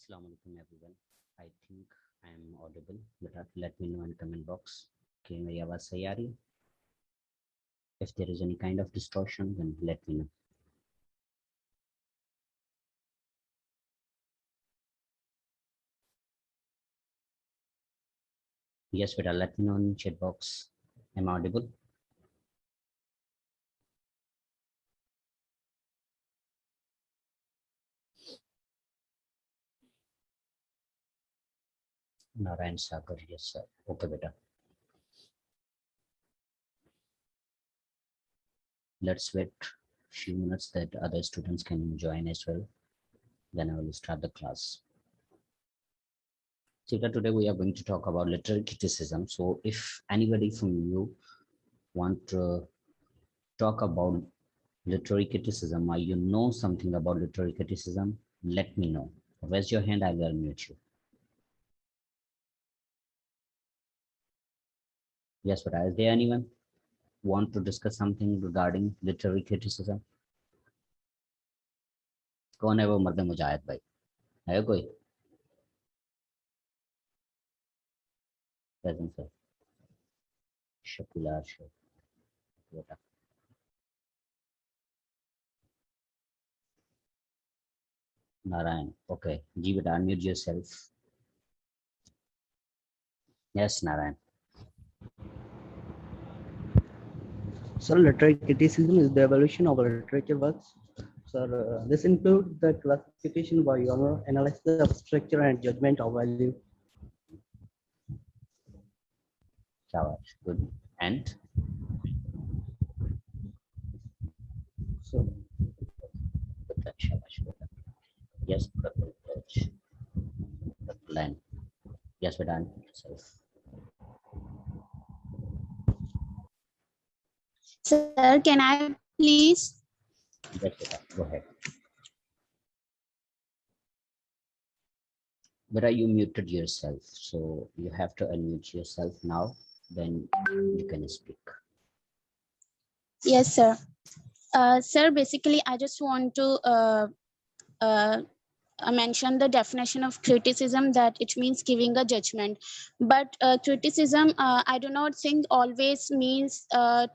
Assalamu alaikum everyone. I think I am audible, but let me know in comment box. कि मेरी आवाज सही आ रही है? If there is any kind of distortion, then let me know. Yes, but let me know in chat box. Am I audible? Narayan Sagar, yes sir. Okay, beta. Let's wait few minutes that other students can join as well. Then I will start the class. So today we are going to talk about literary criticism. So if anybody from you want to talk about literary criticism, or you know something about literary criticism, let me know. Raise your hand, I will unmute you. Yes, but is there anyone want to discuss something regarding literary criticism? कौन है वो मर्द मुजाहिद भाई? है कोई? Present sir. Shakila Arshad. बेटा. Narayan. Okay. जी बेटा, unmute yourself. Yes, Narayan. So literary criticism is the evaluation of literature works. So this includes the classification by genre, analysis of structure, and judgment of value. Shabash. Good. And So बेटा, शाबाश बेटा. Yes, Pratul. Pratul. Yes, better unmute yourself. Sir, can I please? Yes, better. Go ahead. Beta, you muted yourself, so you have to unmute yourself now. Then you can speak. Yes, sir. Sir, basically, I just want to mention the definition of criticism, that it means giving a judgment. But criticism, I do not think always means to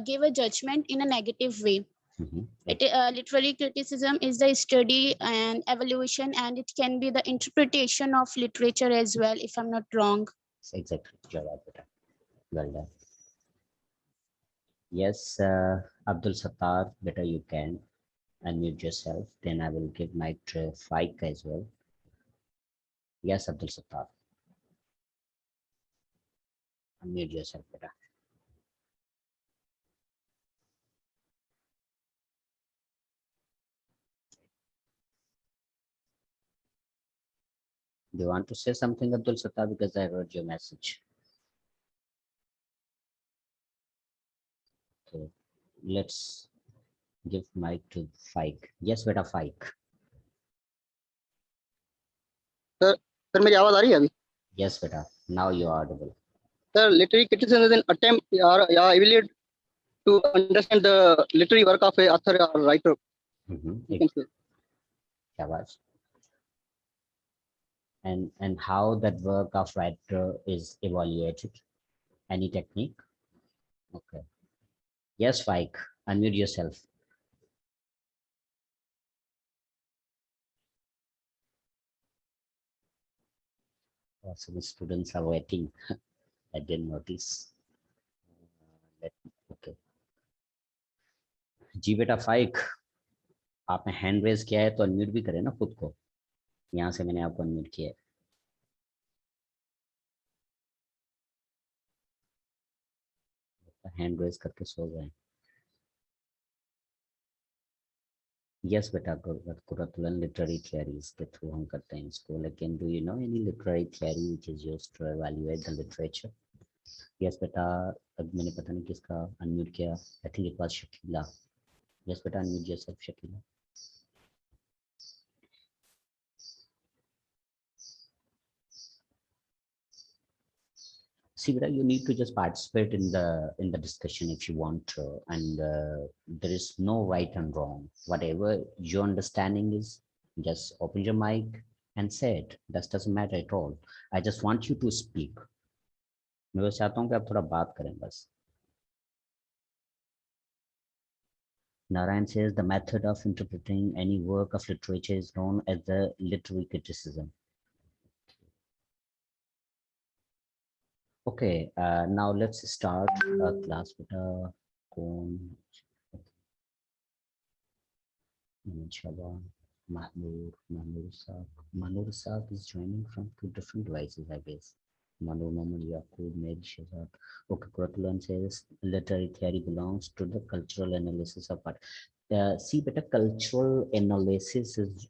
give a judgment in a negative way. Mhm. Literary criticism is the study and evaluation, and it can be the interpretation of literature as well, if I'm not wrong. Exactly. You're right, beta. Well done. Yes, Abdul Sattar, better you can unmute yourself. Then I will give mic to Faik as well. Yes, Abdul Sattar. Unmute yourself, better. Do you want to say something, Abdul Sattar? Because I heard your message. Okay. Let's give mic to Faik. Yes, beta Faik. Sir मेरी आवाज आ रही है अभी? Yes, beta. Now you are audible. Sir, literary criticism is an attempt or ability to understand the literary work of a author or writer. You can say. Shabash. And how that work of writer is evaluated? Any technique? Okay. Yes, Faik. Unmute yourself. So the students are waiting. I didn't notice. Okay. जी बेटा फाइक, आपने hand raise किया है तो unmute भी करें ना खुद को. यहाँ से मैंने आपको अनम्यूट किया है. हैंड रेज करके सो गए. यस बेटा, कुरतुलन लिटरेरी थियरीज के थ्रू हम करते हैं इसको. लेकिन do you know any literary theory which is used to evaluate the literature? Yes बेटा, अब मैंने पता नहीं किसका अनम्यूट किया. I think it was Shakeela. Yes बेटा, unmute yourself Shakeela. See, you need to just participate in the discussion if you want to, and there is no right and wrong. Whatever your understanding is, just open your mic and say it. That doesn't matter at all. I just want you to speak. मैं बस चाहता हूँ कि आप थोड़ा बात करें बस. Narayan says the method of interpreting any work of literature is known as the literary criticism. Okay, now let's start class with Mahmood Saab is joining from 2 different devices, I guess. Manu Mohammed Yaqub, Meg Shazad. Okay, Kuratulan says literary theory belongs to the cultural analysis of art. See, but a cultural analysis is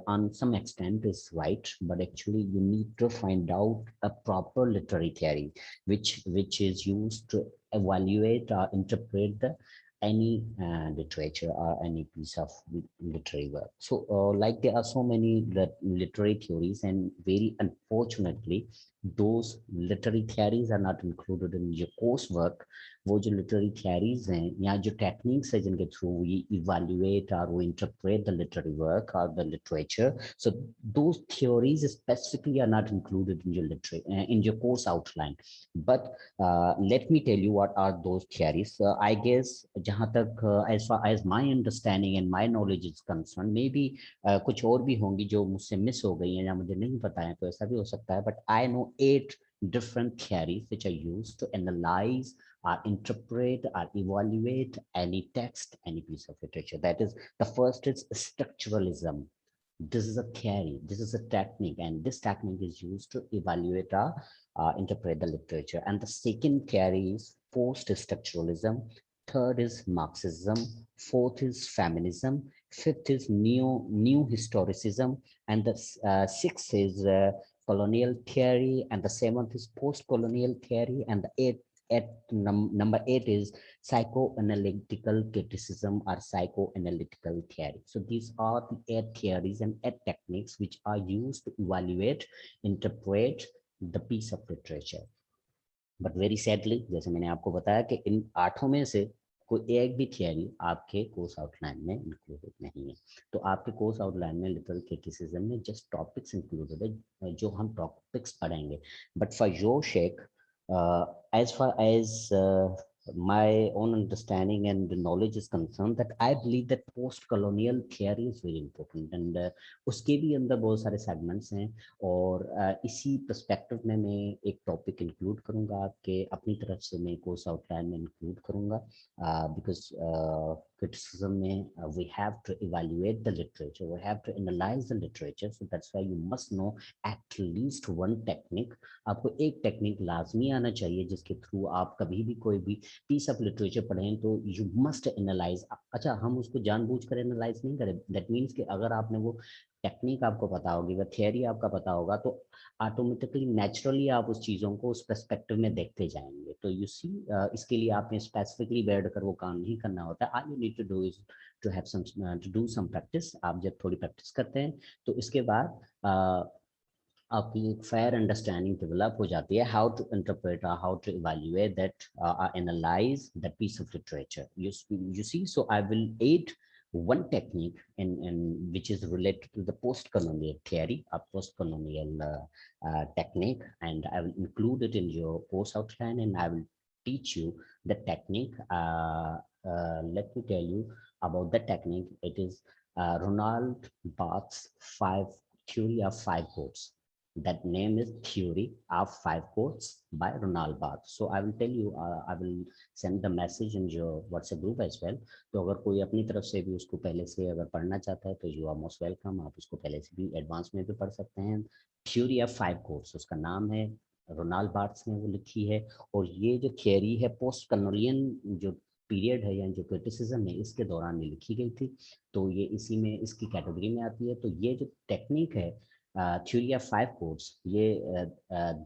on some extent is right, but actually you need to find out a proper literary theory, which is used to evaluate or interpret the any literature or any piece of literary work. So like there are so many literary theories, and very unfortunately those literary theories are not included in your coursework. वो जो literary theories हैं या जो techniques है जिनके through we evaluate or we interpret the literary work or the literature, so those theories specifically are not included in your in your course outline. But let me tell you what are those theories. I guess जहाँ तक as far as my understanding and my knowledge is concerned, maybe कुछ और भी होंगी जो मुझसे miss हो गई हैं या मुझे नहीं पता है, तो ऐसा भी हो सकता है. But I know 8 different theories which are used to analyze or interpret or evaluate any text, any piece of literature. That is, the first is structuralism. This is a theory, this is a technique, and this technique is used to evaluate or interpret the literature. And the second theory is post-structuralism. Third is Marxism. Fourth is feminism. Fifth is new historicism. And the sixth is colonial theory. And the seventh is post-colonial theory. And the eighth number 8 is psychoanalytical criticism or psychoanalytical theory. So these are the 8 theories and 8 techniques which are used to evaluate, interpret the piece of literature. But very sadly, जैसे मैंने आपको बताया कि इन 8 में से कोई एक भी थियरी आपके कोर्स आउटलाइन में इंक्लूडेड नहीं है. तो आपके कोर्स आउटलाइन में लिटरल क्रिटिसिज्म में जस्ट टॉपिक्स इंक्लूडेड है जो हम टॉपिक्स पढ़ेंगे. But for your shake, as far as my own understanding and the knowledge is concerned, that I believe that post-colonial theory is very important, and उसके भी अंदर बहुत सारे segments हैं. और इसी perspective में मैं एक topic include करूँगा आपके अपनी तरफ से, मैं course outline में include करूँगा, because criticism में we have to evaluate the literature, we have to analyze the literature, so that's why you must know at least one technique. आपको एक टेक्निक लाजमी आना चाहिए जिसके थ्रू आप कभी भी कोई भी पीस ऑफ लिटरेचर पढ़ें तो यू मस्ट एनालाइज. अच्छा, हम उसको जानबूझकर एनालाइज नहीं करें. दैट मीन्स कि अगर आपने वो टेक्निक आपको पता होगी, वह थियरी आपका पता होगा, तो ऑटोमेटिकली नेचुरली आप उस चीज़ों को उस पर्सपेक्टिव में देखते जाएंगे. तो यू सी, इसके लिए आपने स्पेसिफिकली बैठ कर वो काम नहीं करना होता. All you need to do is to have some to do some practice. आप जब थोड़ी प्रैक्टिस करते हैं तो इसके बाद आपकी एक फेयर अंडरस्टैंडिंग डेवलप हो जाती है how to interpret, how to evaluate that, analyse that piece of literature. You see, so I will aid one technique in which is related to the post-colonial theory, a post-colonial technique, and I will include it in your course outline, and I will teach you the technique. Let me tell you about the technique. It is Ronald Barthes' theory of 5 quotes. That name is Theory of 5 Quotes by Ronald Barthes. So I will tell you, I will send the message in your WhatsApp group as well. तो अगर कोई अपनी तरफ से भी उसको पहले से अगर पढ़ना चाहता है तो you are most welcome. आप उसको पहले से भी एडवांस में भी पढ़ सकते हैं. Theory of 5 Quotes उसका नाम है, रोनाल्ड बार्थ्स ने वो लिखी है. और ये जो थियरी है पोस्ट कलोनियल जो पीरियड है या जो क्रिटिसिज्म है इसके दौरान ये लिखी गई थी, तो ये इसी में इसकी कैटेगरी में आती है. तो ये जो टेक्निक है theory of 5 quotes,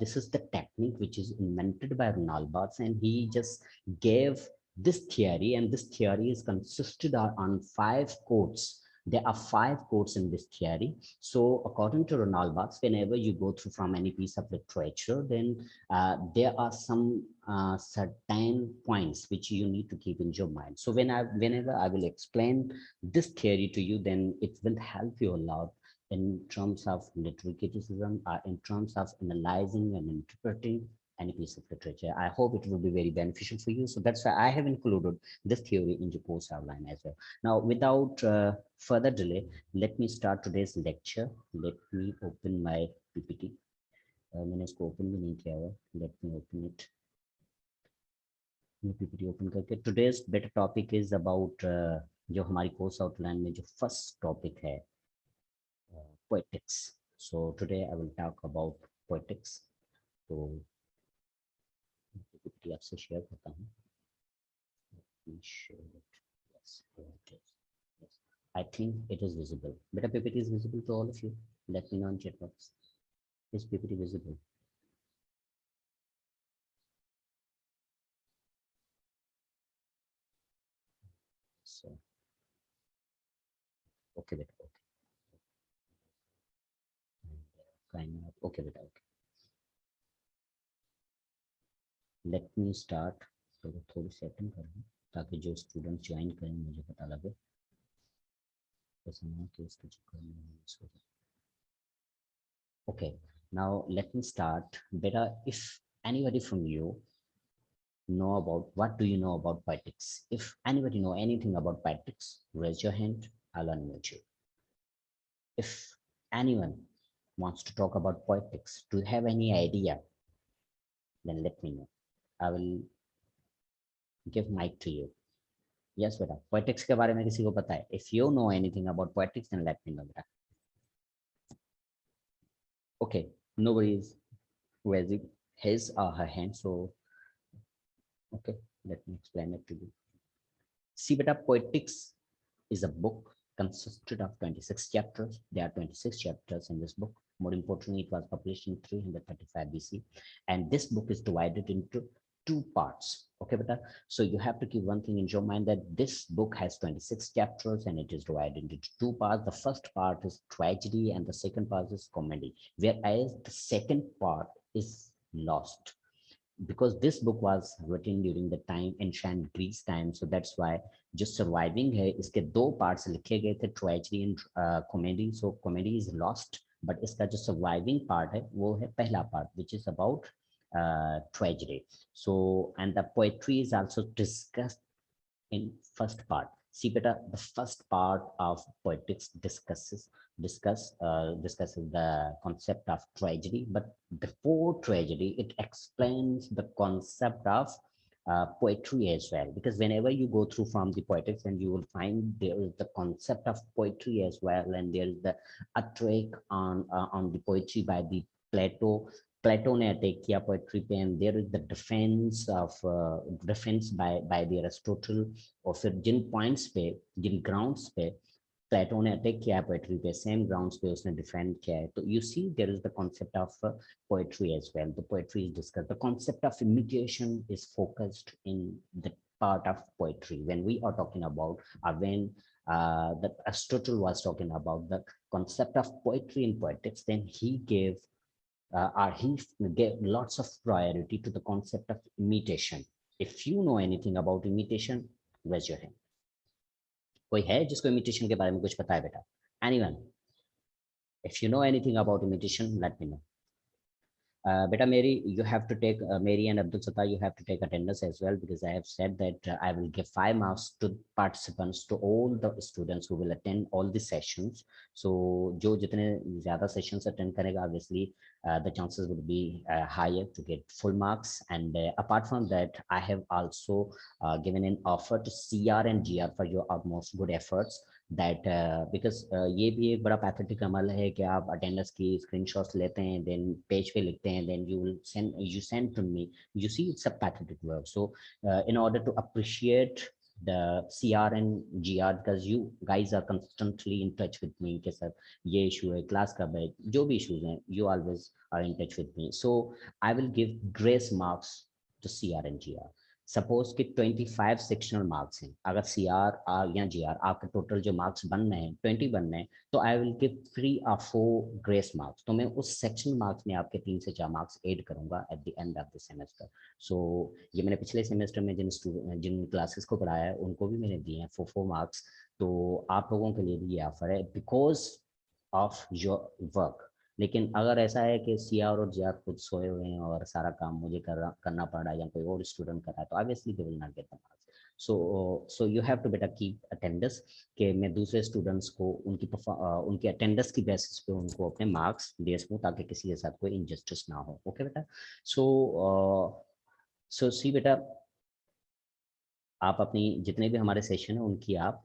this is the technique which is invented by Ronald Barthes, and he just gave this theory, and this theory is consisted on 5 quotes There are 5 quotes in this theory. So according to Ronald Barthes, whenever you go through from any piece of literature, then there are some certain points which you need to keep in your mind. So whenever I will explain this theory to you, then it will help you a lot in terms of literary criticism, in terms of analyzing and interpreting any piece of literature. I hope it will be very beneficial for you. So that's why I have included this theory in the course outline as well. Now, without further delay, let me start today's lecture. Let me open my PPT. मैंने इसको open भी नहीं किया हुआ. Let me open it. PPT open करके. Today's better topic is about जो हमारी course outline में जो first topic है, poetics. So today I will talk about poetics. तो PPT आपसे शेयर करता हूँ. Let me share it. Yes, here it is. Yes. I think it is visible. Better PPT is visible to all of you. Let me know in chat box. Is PPT visible? So, okay, beta, okay. Kind of, okay, beta, okay. Let me start. तो थोड़ी setting कर लूँ ताकि जो student join करें मुझे पता लगे. Okay, now let me start. Beta, if anybody from you know about, what do you know about poetics? If anybody know anything about poetics, raise your hand. I'll unmute you. If anyone wants to talk about poetics, do you have any idea? Then let me know. I will give mic to you. Yes, beta. Poetics के बारे में किसी को पता है? If you know anything about poetics, then let me know, beta. Okay, nobody is raising his or her hand, so okay, let me explain it to you. See, beta, poetics is a book consisted of 26 chapters. There are 26 chapters in this book. More importantly, it was published in 335 BC. And this book is divided into 2 parts. Okay, beta? So you have to keep one thing in your mind, that this book has 26 chapters and it is divided into 2 parts. The first part is tragedy and the second part is comedy, whereas the second part is lost. Because this book was written during the time ancient Greece time, so that's why जो surviving है इसके 2 parts लिखे गए थे, tragedy and comedy. So comedy is lost, but इसका जो surviving part है वो है पहला part, which is about tragedy. So and the poetry is also discussed in first part. See, beta, the first part of poetics discusses the concept of tragedy, but before tragedy, it explains the concept of poetry as well. Because whenever you go through from the poetics, and you will find there is the concept of poetry as well, and there is the attack on the poetry by the Plato ने attack किया poetry पे, and there is the defence by the Aristotle. और फिर जिन points पे, जिन grounds पे प्लेटो ने attack किया poetry पे, सेम ग्राउंड्स पे उसने डिफेंड किया है. तो you see there is the concept of poetry as well. The poetry is discussed. The concept of imitation is focused in the part of poetry when we are talking about when that Aristotle was talking about the concept of poetry in poetics, then he gave he gave lots of priority to the concept of imitation. If you know anything about imitation, raise your hand. कोई है जिसको imitation के बारे में कुछ पता है बेटा? Anyone? If you know anything about imitation, let me know. Beta Mary, you have to take Mary and Abdul Sattar, you have to take attendance as well, because I have said that I will give 5 marks to participants, to all the students who will attend all the sessions. So जो जितने ज़्यादा sessions attend करेगा, obviously the chances would be higher to get full marks. And apart from that, I have also given an offer to CR and GR for your utmost good efforts. That because ये भी एक बड़ा pathetic अमल है कि आप attendance की screenshots लेते हैं, देन पेज पे लिखते हैं, then you send to me. You see, it's a pathetic work. So in order to appreciate the CR and GR, because you guys are constantly in touch with me कि sir ये issue है, class कब है, जो भी issues हैं, you always are in touch with me. So I will give grace marks to CR and GR. Suppose कि 25 sectional marks हैं, अगर CR आर या GR आपके टोटल जो मार्क्स बन रहे हैं 20 बन रहे हैं, तो I will give 3 or 4 grace marks. तो मैं उस सेक्शनल मार्क्स में आपके 3 से 4 मार्क्स ऐड करूंगा at the end of the semester. So ये मैंने पिछले सेमेस्टर में जिन क्लासेस को पढ़ाया है उनको भी मैंने दिए हैं 4 मार्क्स। तो आप लोगों के लिए भी ये ऑफर है बिकॉज ऑफ योर वर्क। लेकिन अगर ऐसा है कि CR और GR खुद सोए हुए हैं और सारा काम मुझे करना पड़ रहा है या कोई और स्टूडेंट कर रहा है, तो obviously they will not get the marks. So you have to बेटा कीप अटेंडेंस, कि मैं दूसरे स्टूडेंट्स को उनकी अटेंडेंस की बेसिस पे उनको अपने मार्क्स दे सकूँ, ताकि किसी के साथ कोई इनजस्टिस ना हो। ओके बेटा। सो सी बेटा, आप अपनी जितने भी हमारे सेशन है उनकी आप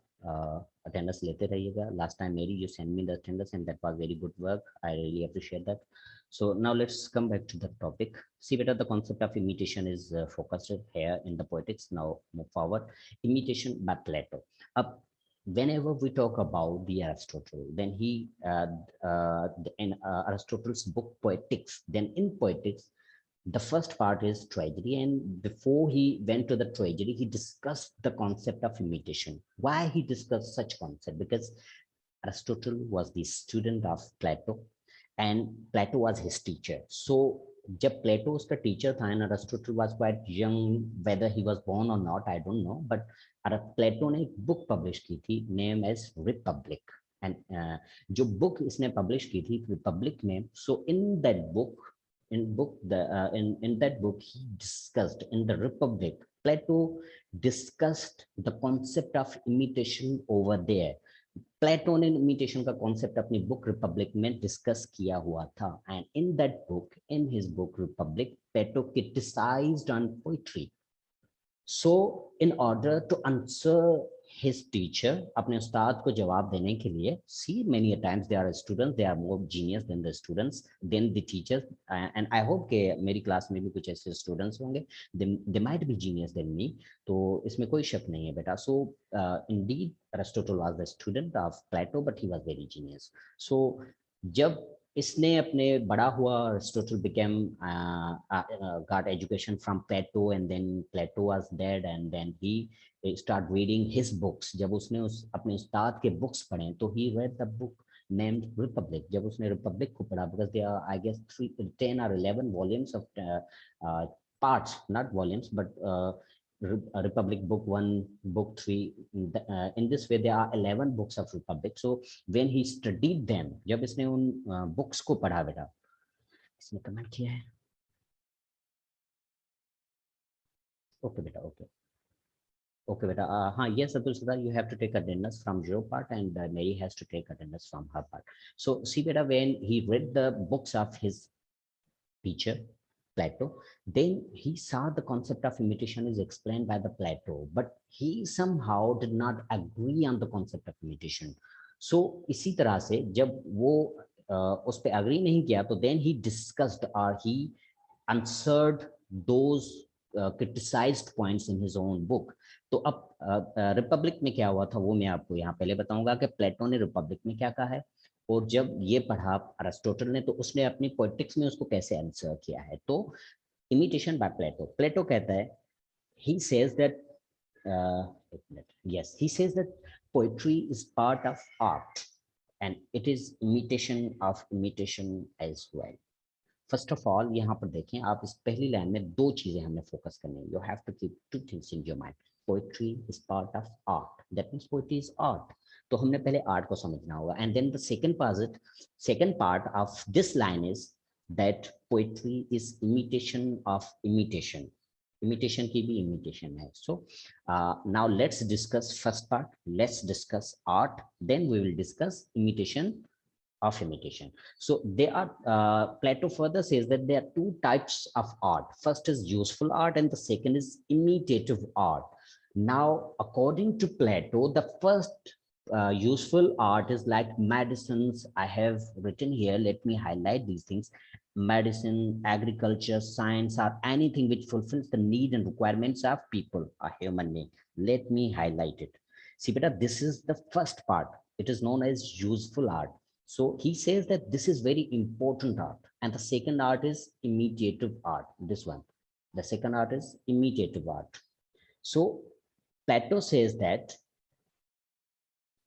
अटेंडेंस लेते रहिएगा। लास्ट टाइम मेरी you send me the attendance and that was very good work, I really appreciate that. So now let's come back to the topic. See better, the concept of imitation is focused here in the poetics. Now move forward. Imitation by Plato. Whenever we talk about the Aristotle, then in Aristotle's book Poetics, then in Poetics, the first part is tragedy, and before he went to the tragedy, he discussed the concept of imitation. Why he discussed such concept? Because Aristotle was the student of Plato and Plato was his teacher. So जब प्लेटो उसका teacher था, and Aristotle was quite young, whether he was born और not I don't know, but Plato ने एक book publish की थी name as Republic. And जो book इसने पब्लिश की थी रिपब्लिक में, so in that book, in that book he discussed, in the Republic, Plato discussed the concept of imitation over there. प्लेटो ने इमिटेशन का कॉन्सेप्ट अपनी बुक रिपब्लिक में discuss किया हुआ था, and in that book, in his book Republic, Plato criticised on poetry. So in order to answer his teacher, अपने उस्ताद को जवाब देने के लिए, see many a times there are students, they are more genius than the students, then the teachers, and I hope कि मेरी class में भी कुछ ऐसे students होंगे, they might be genius than me, तो इसमें कोई शक नहीं है बेटा। So indeed Aristotle was the student of Plato, but he was very genius. So जब इसने अपने बड़ा हुआ, Aristotle became got education from Plato, and then Plato was dead, and then he start reading his books. जब उसने अपने उस्ताद के books पढ़े, तो he read the book named Republic. जब उसने रिपब्लिक को पढ़ा, because there are I guess 10 or 11 volumes of parts, not volumes, but Republic book 1, book 3, in this way there are 11 books of Republic. So when he studied them, जब इसने उन books को पढ़ा बेटा, इसने कमेंट किया है, ओके बेटा, okay Okay, beta. Yes, Atul Sadar, you have to take attendance from your part, and Mary has to take attendance from her part. So, see, beta, when he read the books of his teacher, Plato, then he saw the concept of imitation is explained by the Plato, but he somehow did not agree on the concept of imitation. So, इसी तरह से जब वो उस पे agree नहीं किया, तो then he discussed or he answered those criticized points in his own book. तो अब रिपब्लिक में क्या हुआ था वो मैं आपको यहाँ पहले बताऊंगा कि प्लेटो ने रिपब्लिक में क्या कहा है, और जब ये पढ़ा अरिस्टोटल ने, तो उसने अपनी पोएटिक्स में उसको कैसे आंसर किया है। तो इमिटेशन बाय प्लेटो, प्लेटो कहता है, he says that yes, he says that poetry is part of art and it is imitation of imitation as well. First of all यहाँ पर देखें आप, इस पहली लाइन में दो चीजें हमें फोकस करनी है। You have to keep two things in your mind. Poetry is part of art, that means poetry is art. तो हमने पहले आर्ट को समझना होगा, and then the second part of this line is that poetry is imitation of imitation. Imitation की भी imitation है। So now let's discuss first part, let's discuss art, then we will discuss imitation of imitation. So they are Plato further says that there are two types of art. First is useful art and the second is imitative art. Now according to Plato, the first useful art is like medicines. I have written here, let me highlight these things: medicine, agriculture, science, or anything which fulfills the need and requirements of people, a human being. Let me highlight it. See beta, this is the first part. It is known as useful art. So he says that this is very important art, and the second art is imitative art. This one, the second art is imitative art. So Plato says that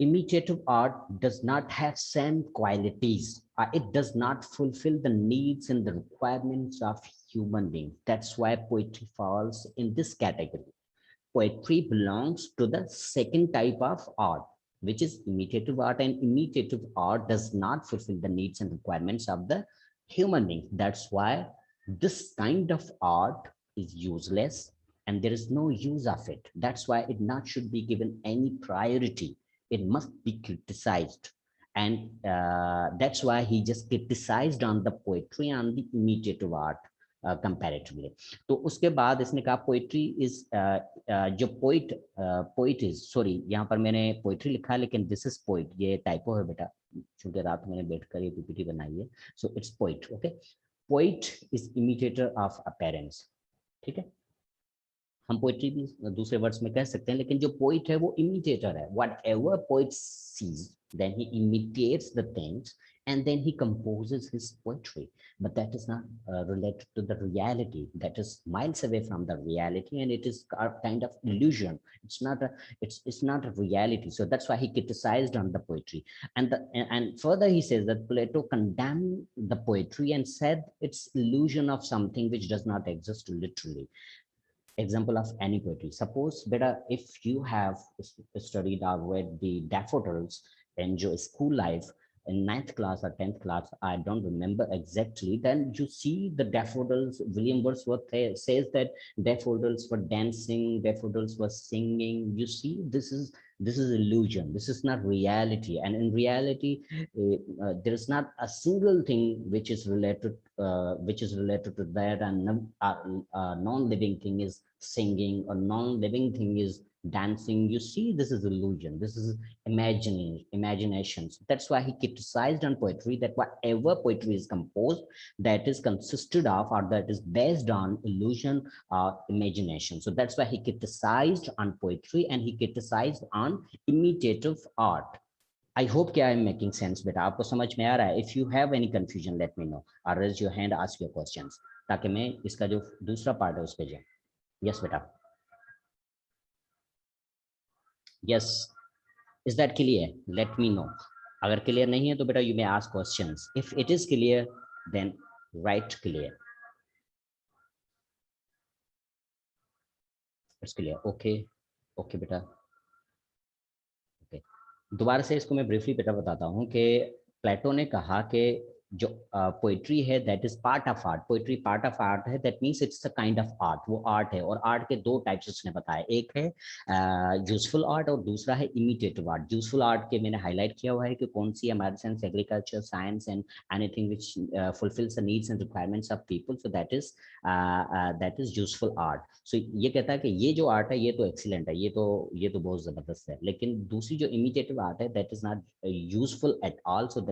imitative art does not have same qualities. It does not fulfill the needs and the requirements of human beings. That's why poetry falls in this category. Poetry belongs to the second type of art, which is imitative art, and imitative art does not fulfill the needs and requirements of the human being. That's why this kind of art is useless and there is no use of it. That's why it not should be given any priority. It must be criticized. And that's why he just criticized on the poetry and the imitative art comparatively. तो उसके बाद इसने कहा poetry is जो poet is, sorry यहाँ पर मैंने poetry लिखा है लेकिन दिस इज पोइट, ये टाइपो है बेटा, क्योंकि रात मैंने बैठकर ये पीपीटी बनाई है. So it's poet. Okay, poet is imitator of appearance. ठीक है, हम पोइट्री भी दूसरे वर्ड्स में कह सकते हैं, लेकिन जो पोइट है वो इमिटेटर है. Whatever poet sees then he imitates the things and then he composes his poetry, but that is not related to the reality. That is miles away from the reality, and it is a kind of illusion. It's not a reality. So that's why he criticized on the poetry. And further he says that Plato condemned the poetry and said it's illusion of something which does not exist literally. Example of any poetry. Suppose better if you have studied or read the daffodils in your school life in 9th class or 10th class, I don't remember exactly, then you see the daffodils. William Wordsworth says that daffodils were dancing, daffodils were singing. You see, this is illusion. This is not reality. And in reality, there is not a single thing which is related to that, and non-living thing is singing or non-living thing is dancing. You see, this is illusion. This is imaginations. That's why he criticized on poetry, that whatever poetry is composed, that is consisted of or that is based on illusion or imagination. So that's why he criticized on poetry and he criticized on imitative art. I hope I am making sense. बेटा आपको समझ में आ रहा है? If you have any confusion, let me know or raise your hand, ask your questions, ताकि मैं इसका जो दूसरा पार्ट है उस पे जाऊं. Yes बेटा. Yes, is that clear? Let me know. अगर clear नहीं है तो बेटा you may ask questions. If it is clear, then write clear. It's clear. Okay, okay बेटा. Okay. दोबारा से इसको मैं ब्रीफली बेटा बताता हूँ कि प्लेटो ने कहा कि जो पोइट्री है that is part of art. Poetry part of art है, that means it's a kind of art. वो आर्ट है, और आर्ट के दो टाइप्स उसने बताया. एक है यूजफुल आर्ट और दूसरा है इमिटेटिव आर्ट. यूजफुल आर्ट के मैंने हाईलाइट किया हुआ है कि कौन सी हमारे science, agriculture, science and anything which fulfils the needs and requirements of people. So that is useful art. So ये कहता है कि ये जो आर्ट है ये तो एक्सीलेंट है, ये तो बहुत जबरदस्त है. लेकिन दूसरी जो इमिटेटिव आर्ट है that is not useful at all. So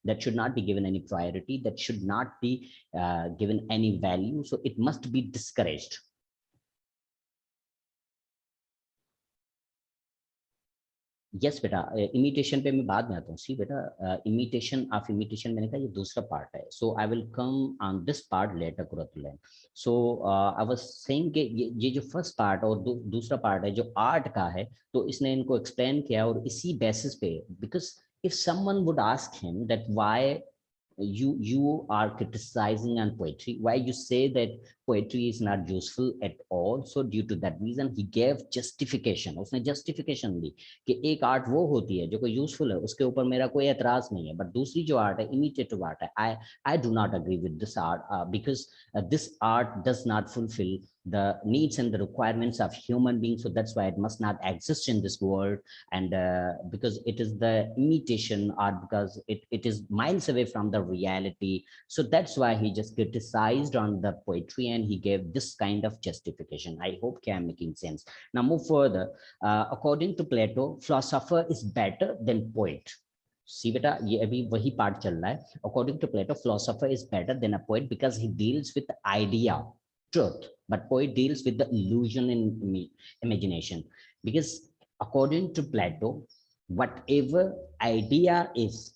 that should not be given any priority, that should not be given any value, so it must be discouraged. Yes बेटा, इमिटेशन पे मैं बाद में आता हूँ. सी बेटा, इमिटेशन ऑफ इमिटेशन मैंने कहा ये दूसरा पार्ट है. So I will come on this part later Qurratulain. So I was saying कि ये जो फर्स्ट पार्ट और दूसरा पार्ट है जो आर्ट का है, तो इसने इनको एक्सप्लेन किया. और इसी बेसिस पे, because if someone would ask him that why you are criticizing on poetry, why you say that poetry is not useful at all, so due to that reason he gave justification. उसने justification दी कि एक art वो होती है जो कोई useful है, उसके ऊपर मेरा कोई एतराज नहीं है. बट दूसरी जो आर्ट है, इमिटेटिव आर्ट है, I do not agree with this art because this art does not fulfill the needs and the requirements of human beings. So that's why it must not exist in this world. And because it is the imitation art, because it is miles away from the reality. So that's why he just criticized on the poetry and he gave this kind of justification. I hope I'm making sense. Now move further. According to Plato, philosopher is better than poet. सी बेटा, ये अभी वही part चल रहा है. According to Plato, philosopher is better than a poet because he deals with the idea, truth, but poet deals with the illusion and imagination. Because according to Plato, whatever idea is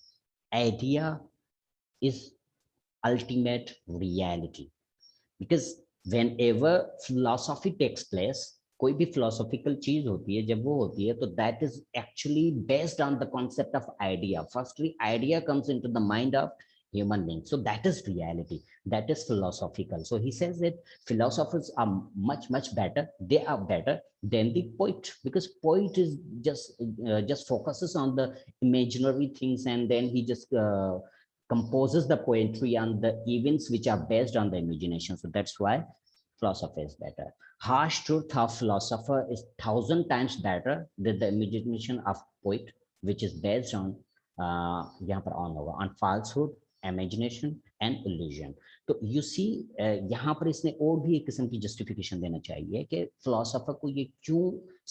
ultimate reality. Because whenever philosophy takes place, कोई भी philosophical चीज होती है, जब वो होती है तो that is actually based on the concept of idea. Firstly, idea comes into the mind of human being. So that is reality. That is philosophical. So he says that philosophers are much better. They are better than the poet, because poet is just focuses on the imaginary things, and then he just composes the poetry on the events which are based on the imagination. So that's why philosopher is better. Harsh truth of philosopher is 1,000 times better than the imagination of poet, which is based on यहाँ पर on होगा on falsehood, imagination and illusion. तो you see यहाँ पर इसने और भी एक किस्म की justification देना चाहिए कि philosopher को ये क्यों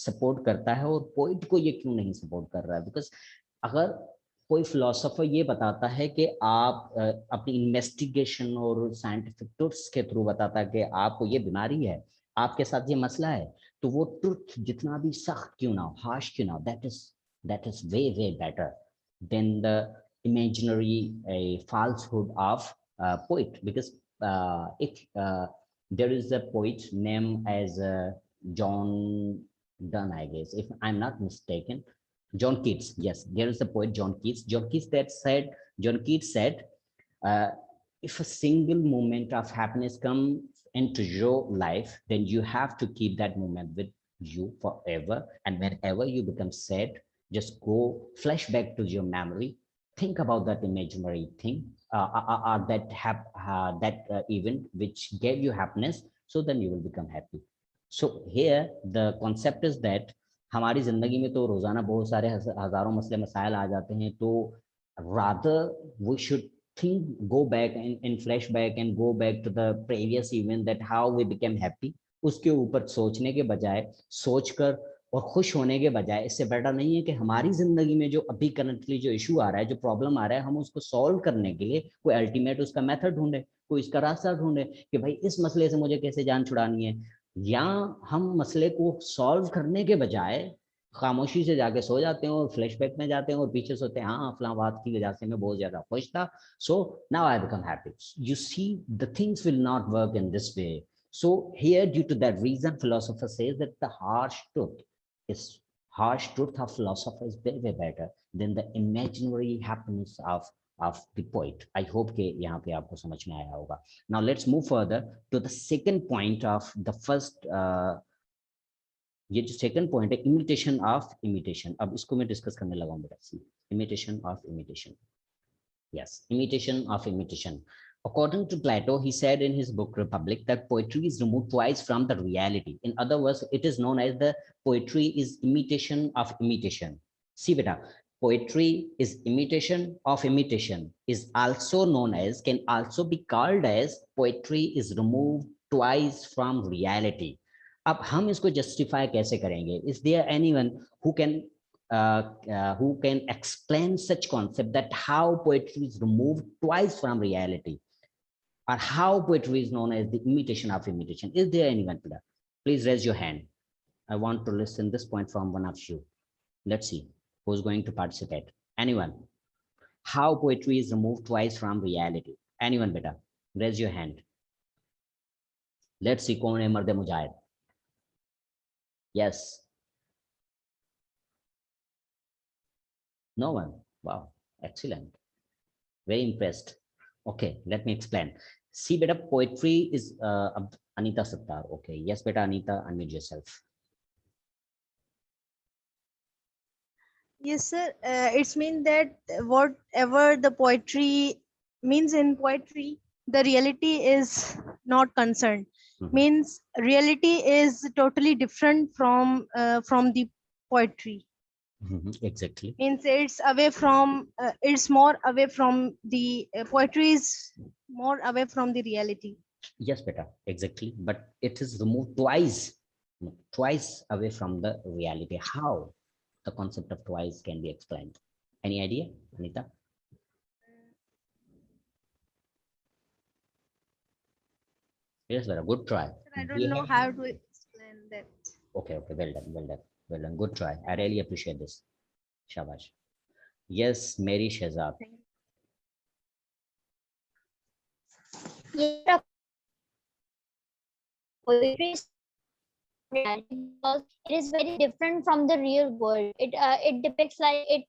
support करता है और poet को ये क्यों नहीं support कर रहा है. Because अगर कोई फिलोसोफर ये बताता है कि आप अपनी इन्वेस्टिगेशन और साइंटिफिक ट्रूथ्स के थ्रू बताता है कि आपको ये बीमारी है, आपके साथ ये मसला है, तो वो ट्रूथ जितना भी सख्त क्यों ना हो, हार्श क्यों ना हो, that is way better than the imaginary falsehood of poet. Because if there is a poet named as John Donne, I guess, if I'm not mistaken, John Keats. Yes, there is a poet John Keats. John Keats said, if a single moment of happiness comes into your life, then you have to keep that moment with you forever. And whenever you become sad, just go flashback to your memory, think about that imaginary thing, that event which gave you happiness. So then you will become happy. So here the concept is that हमारी जिंदगी में तो रोजाना बहुत सारे हजारों मसले मसाइल आ जाते हैं, तो rather we should go back and flashback and go back to the previous event, that how we became happy. उसके ऊपर सोचने के बजाय, सोचकर और खुश होने के बजाय, इससे बेटर नहीं है कि हमारी जिंदगी में जो अभी करंटली जो इशू आ रहा है, जो प्रॉब्लम आ रहा है, हम उसको सॉल्व करने के लिए कोई अल्टीमेट उसका मेथड ढूंढे, कोई इसका रास्ता ढूंढे कि भाई इस मसले से मुझे कैसे जान छुड़ानी है. या हम मसले को सॉल्व करने के बजाय खामोशी से जाके सो जाते हैं और फ्लैशबैक में जाते हैं और पीछे सोते हैं, हाँ फलां बात की वजह से मैं बहुत ज्यादा खुश था, so now I become happy. You see the things will not work in this way. So here, due to that reason, philosopher says that the harsh truth of philosopher is way better than the imaginary happiness of the poet. I hope कि यहाँ पे आपको समझ में आया होगा. Now let's move further to the second point of the first. ये जो सेकंड पॉइंट है, इमिटेशन ऑफ इमिटेशन. अब इसको मैं डिस्कस करने लगा हूँ बेटा. See, imitation of imitation. Yes, imitation of imitation. According to Plato, he said in his book Republic that poetry is removed twice from the reality. In other words, it is known as the poetry is imitation of imitation. See beta, poetry is imitation of imitation, is also known as, can also be called as, poetry is removed twice from reality. अब हम इसको justify कैसे करेंगे? Is there anyone who can explain such concept, that how poetry is removed twice from reality, or how poetry is known as the imitation of imitation? Is there anyone? Please raise your hand. I want to listen this point from one of you. Let's see who's going to participate. Anyone? How poetry is removed twice from reality? Anyone beta? Raise your hand. Let's see कौन है मर्द मुजाहिद. Yes. No one. Wow, excellent. Very impressed. Okay, let me explain. See, beta, poetry is Anita Sattar. Okay, yes, beta, Anita, unmute yourself. Yes, sir. It's mean that whatever the poetry means in poetry, the reality is not concerned. Means reality is totally different from the poetry. Exactly. Means it's away from it's more away from the poetry is more away from the reality. Yes, beta, exactly. But it is removed twice away from the reality. How the concept of twice can be explained? Any idea, Anita? Yes, beta, good try. I don't know how to explain that. Okay, well done. Good try. I really appreciate this. Shabash. Yes, Mary Shehzad. Yeah, poetry is reality, because it is very different from the real world. It depicts like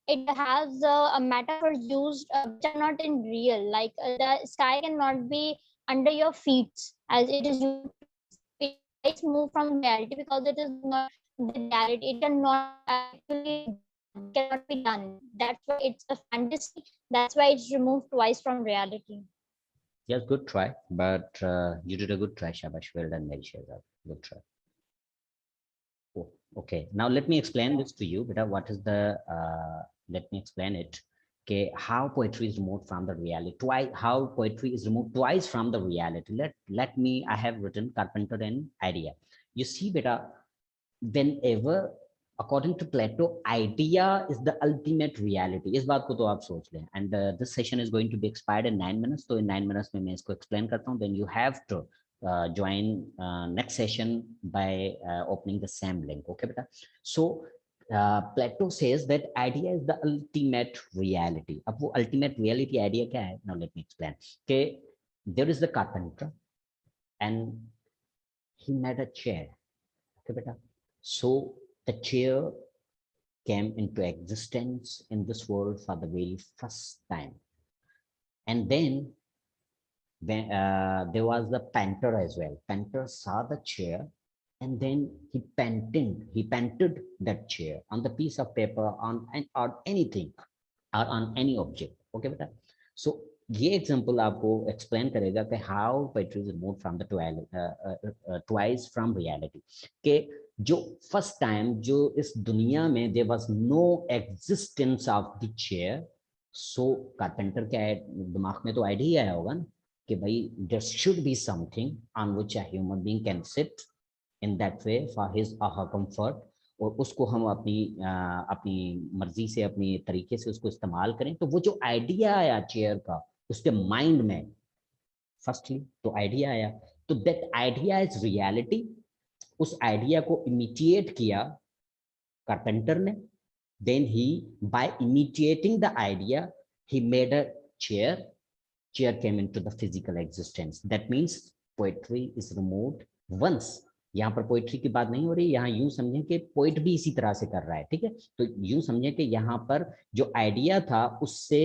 it has metaphors used which are not in real. Like the sky cannot be under your feet as it is used. It twice move from reality because it is not the reality. It cannot actually cannot be done. That's why it's a fantasy. That's why it's removed twice from reality. Yes, good try, but you did a good try, Shabash. Well done, Melchizedek. Good try. Oh, okay, now let me explain this to you. Beta, what is the? Let me explain it. Okay, how poetry is removed from the reality. Twice, how poetry is removed twice from the reality. Let me. I have written Carpenter and idea. You see, beta, whenever according to Plato, idea is the ultimate reality. इस बात को तो आप सोच लें. And this session is going to be expired in 9 minutes. So in 9 minutes में मैं इसको explain करता हूँ. Then you have to join next session by opening the same link. Okay, beta. So Plato says that idea is the ultimate reality. अब वो ultimate reality idea क्या है? Now let me explain. Okay, there is the carpenter, and he made a chair. Okay, beta. So the chair came into existence in this world for the very first time. And then when, there was the painter as well. Painter saw the chair, and then he painted that chair on the piece of paper, on anything, or on any object. Okay, beta. So ये example आपको explain करेगा कि how poetry is removed from the twice from reality. कि जो first time जो इस दुनिया में there was no existence of the chair, so carpenter क्या है, दिमाग में तो idea आया होगा ना कि भाई there should be something on which a human being can sit in that way for his or her comfort, और उसको हम अपनी मर्जी से अपनी तरीके से उसको इस्तेमाल करें. तो वो जो आइडिया आया चेयर का उसके माइंड में, फर्स्टली तो आइडिया आया, तो दैट आइडिया इज रियलिटी. उस आइडिया को इमिटिएट किया कारपेंटर ने. Then he by imitating the idea he made a chair. Chair came into the physical existence. That means poetry is removed once. यहाँ पर poetry की बात नहीं हो रही, यहाँ यूं समझें कि पोइट भी इसी तरह से कर रहा है. ठीक है, तो यूं समझें कि यहाँ पर जो आइडिया था उससे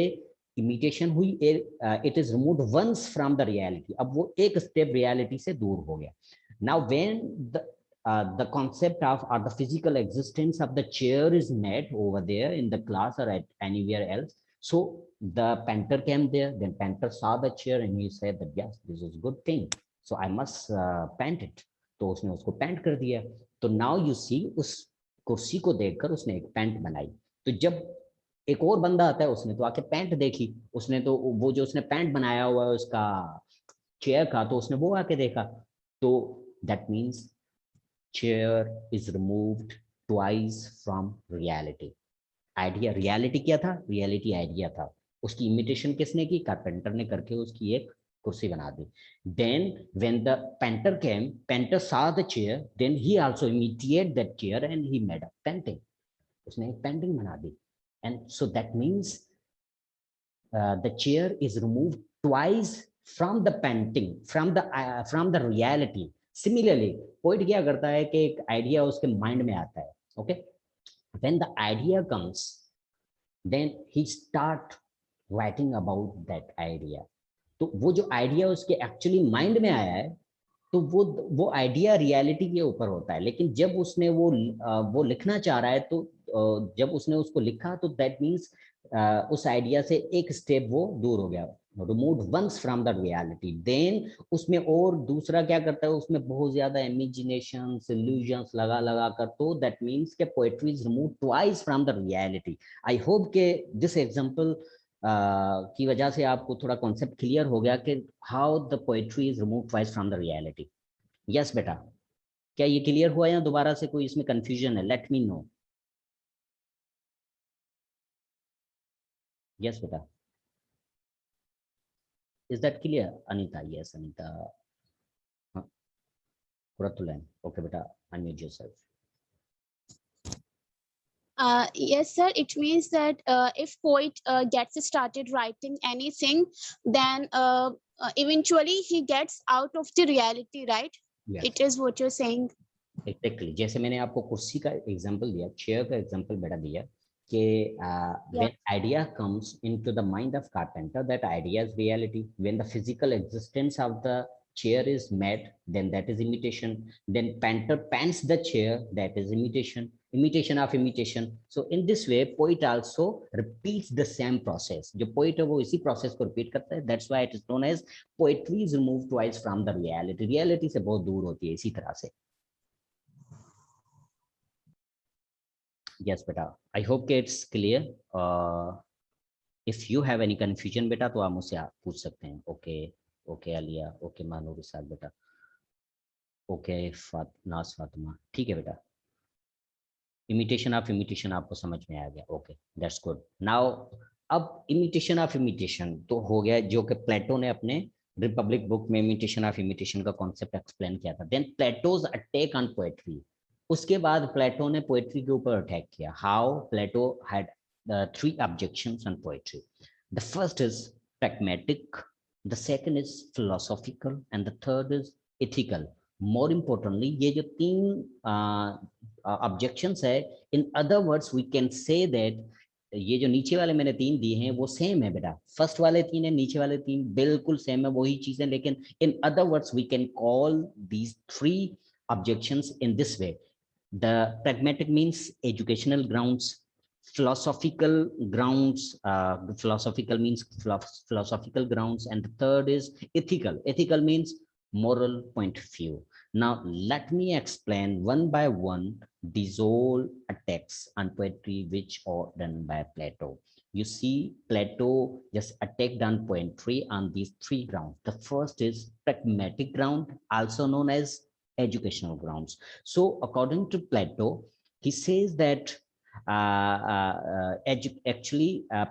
इमिटेशन हुई, it is removed once from the reality. अब वो एक स्टेप रियलिटी से दूर हो गया. Now when the concept of or the physical existence of the chair is met over there in the class or at anywhere else, so the painter came there. Then painter saw the chair and he said that yes, this is good thing, so I must paint it. तो उसने उसको paint कर दिया. तो now you see उस कुर्सी को देखकर उसने एक पेंट बनाई. तो जब एक और बंदा आता है उसने तो आके पेंट देखी, उसने तो वो जो उसने पेंट बनाया हुआ है उसका चेयर का, तो उसने वो आके देखा. तो that means chair is removed twice from reality. Idea reality क्या था? रियलिटी आइडिया था. उसकी इमिटेशन किसने की? कारपेंटर ने करके उसकी एक कुर्सी बना दी. Then when the painter came, painter saw the chair, then he also imitated that chair and he made a painting. उसने एक पेंटिंग बना दी. And so that means the chair is removed twice from the painting, from the reality. Similarly, poet क्या करता है कि एक idea उसके mind में आता है. Okay, when the idea comes, then he start writing about that idea. तो वो जो आइडिया उसके एक्चुअली माइंड में आया है, तो वो आइडिया रियलिटी के ऊपर होता है. लेकिन जब उसने वो लिखना चाह रहा है, तो जब उसने उसको लिखा तो दैट मीन्स उस आइडिया से एक स्टेप वो दूर हो गया, removed once from the reality. Then उसमें और दूसरा क्या करता है, उसमें बहुत ज्यादा इमेजिनेशन इल्यूजन्स लगा कर, तो दैट मीन्स के poetry is removed twice from the reality. I hope के दिस एग्जांपल की वजह से आपको थोड़ा कॉन्सेप्ट क्लियर हो गया कि how the poetry is removed twice from the reality. Yes बेटा, क्या ये क्लियर हुआ या दोबारा से कोई इसमें कंफ्यूजन है? Let me know. यस बेटा, is that clear? Anita, yes Anita. Qurratulain, okay बेटा, unmute yourself. Yes, sir. It means that if poet gets started writing anything, then eventually he gets out of the reality, right? Yes. It is what you're saying. Exactly जैसे मैंने आपको कुर्सी का example दिया, chair का example बेटा दिया कि when idea comes into the mind of carpenter, that idea is reality. When the physical existence of the chair is met, then that is imitation. Then painter paints the chair, that is imitation. Imitation of imitation. So in this way poet also repeats the same process. जो poet है वो इसी process को repeat करता है. That's why it is known as poetry is removed twice from the reality. Reality से बहुत दूर होती है इसी तरह से. Yes beta, I hope it's clear. If you have any confusion beta तो आप मुझसे पूछ सकते हैं. Okay आलिया, okay मानू रिसाद बेटा, okay नाज फातिमा, ठीक है बेटा. इमिटेशन ऑफ इमिटेशन आपको समझ में आ गया. Okay that's good. नाउ अब इमिटेशन ऑफ इमिटेशन तो हो गया जो कि प्लेटो ने अपने रिपब्लिक बुक में इमिटेशन ऑफ इमिटेशन का कॉन्सेप्ट एक्सप्लेन किया था. Then Plato's attack on poetry. उसके बाद प्लेटो ने पोएट्री के ऊपर अटैक किया. How? Plato had three objections on poetry. The first is pragmatic, the second is philosophical, and the third is ethical. More importantly, ये जो तीन ऑब्जेक्शंस है, in other words we can say that ये जो नीचे वाले मैंने तीन दिए हैं वो सेम है बेटा. फर्स्ट वाले तीन है, नीचे वाले तीन बिल्कुल सेम है, वही चीजें. लेकिन in other words we can call these three objections in this way. The pragmatic means educational grounds, philosophical grounds, philosophical means philosophical grounds, and the third is ethical. Ethical means moral point of view. Now let me explain one by one these all attacks on poetry which are done by Plato. You see, Plato just attacked on poetry on these three grounds. The first is pragmatic ground, also known as educational grounds. So according to Plato, he says that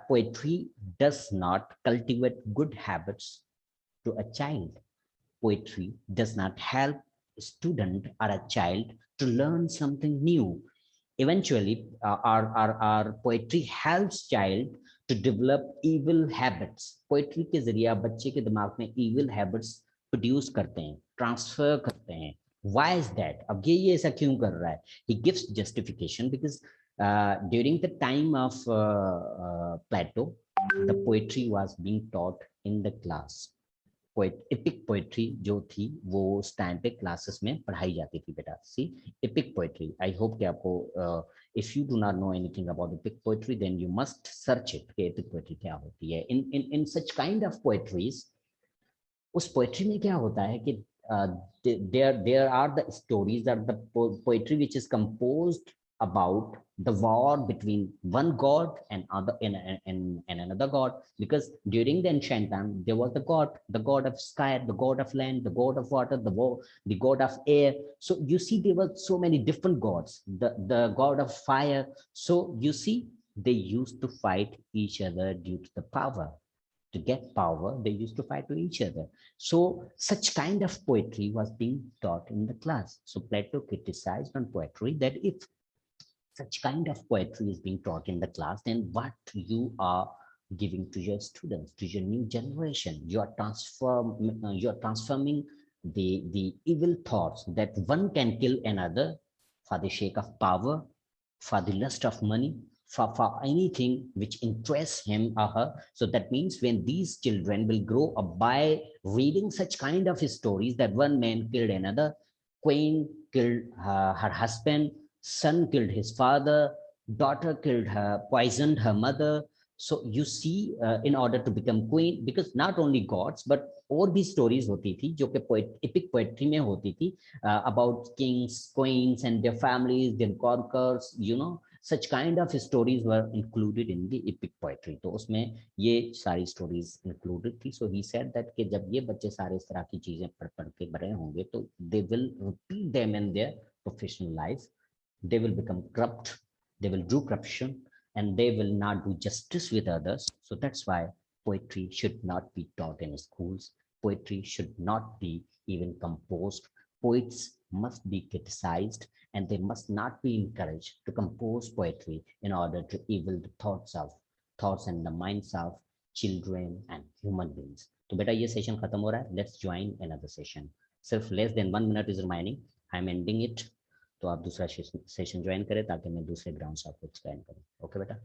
poetry does not cultivate good habits to a child. Poetry does not help a student or a child to learn something new. Eventually, our poetry helps child to develop evil habits. Poetry के जरिए आप बच्चे के दिमाग में evil habits produce करते हैं, transfer करते हैं. Why is that? अब ये ऐसा क्यों कर रहा है? He gives justification because during the time of Plato, the poetry was being taught in the class. Epic poetry जो थी वो स्टैंड पे क्लासेस में पढ़ाई जाती थी बेटा. See epic poetry, I hope कि आपको if you do not know anything about epic poetry then you must search it कि एपिक पोएट्री क्या होती है. In such kind of poetries, उस पोएट्री में क्या होता है कि there are the stories that the poetry which is composed about the war between one god and another god, because during the ancient time there was the god of sky, the god of land, the god of water, the god of air. So you see there were so many different gods, the god of fire. So you see they used to fight each other due to the power. To get power, they used to fight with each other. So such kind of poetry was being taught in the class. So Plato criticized on poetry that if such kind of poetry is being taught in the class, then what you are giving to your students, to your new generation, you are transforming the evil thoughts that one can kill another for the sake of power, for the lust of money, for anything which interests him or her. So that means when these children will grow up by reading such kind of stories that one man killed another, queen killed her husband, son killed his father, daughter killed her, poisoned her mother. So you see, in order to become queen, because not only gods but और भी stories होती थी जो कि epic poetry में होती थी, about kings, queens and their families, their conquerors, you know, such kind of stories were included in the epic poetry. तो उसमें ये सारी stories included थी. So he said that कि जब ये बच्चे सारे इस तरह की चीजें पढ़ के बड़े होंगे तो they will repeat them in their professional life. They will become corrupt, they will do corruption, and they will not do justice with others. So that's why poetry should not be taught in schools. Poetry should not be even composed. Poets must be criticized and they must not be encouraged to compose poetry in order to evil the thoughts and the minds of children and human beings. तो बेटा ये session खत्म हो रहा है. Let's join another session. सिर्फ less than 1 minute is remaining. I'm ending it. तो आप दूसरा सेशन ज्वाइन करें ताकि मैं दूसरे ग्राउंड्स आपको एक्सप्लेन करूँ। ओके बेटा।